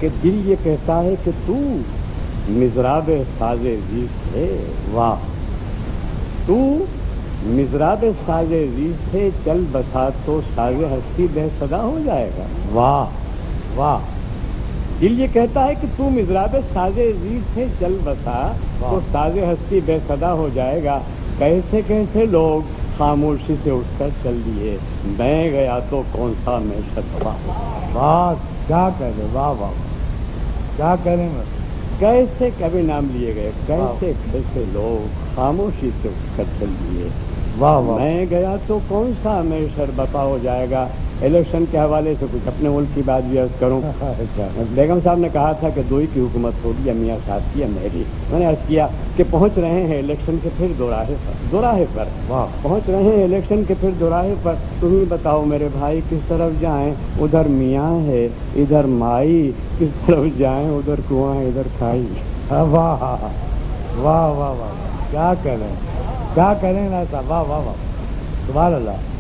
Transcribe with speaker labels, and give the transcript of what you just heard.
Speaker 1: کہ دل یہ کہتا ہے کہ تو مضراب ساز زیست ہے، واہ تو مضراب ساز زیست ہے، چل بسا تو ساز ہستی بے صدا ہو جائے گا، واہ واہ۔ دل یہ کہتا ہے کہ تو مضراب ساز زیست ہے، چل بسا تو ساز ہستی بے صدا ہو جائے گا، کیسے کیسے لوگ خاموشی سے اٹھ کر چل دیے، میں گیا تو کون سا میں شتوا،
Speaker 2: واہ کیا کریں، واہ واہ کیا کریں،
Speaker 1: کیسے کبھی نام لیے گئے، کیسے کیسے لوگ خاموشی سے اٹھ کر چل دیے،
Speaker 2: واہ واہ۔
Speaker 1: میں گیا تو کون سا میں شربتا ہو جائے گا۔ الیکشن کے حوالے سے کچھ اپنے ملک کی بات بھی عرض کروں۔ بیگم صاحب نے کہا تھا کہ دو ہی کی حکومت ہوگی، یا میاں صاحب کی یا میری۔ میں نے عرض کیا کہ پہنچ رہے ہیں الیکشن کے پھر دوراہے پر پہنچ رہے ہیں الیکشن کے پھر دوراہے پر، تم ہی بتاؤ میرے بھائی کس طرف جائیں، ادھر میاں ہے ادھر مائی، کس طرف جائیں، ادھر کنواں ہے ادھر کھائی۔
Speaker 2: واہ واہ واہ واہ، کیا کریں نا صاحب، واہ واہ واہ، سبحان اللہ۔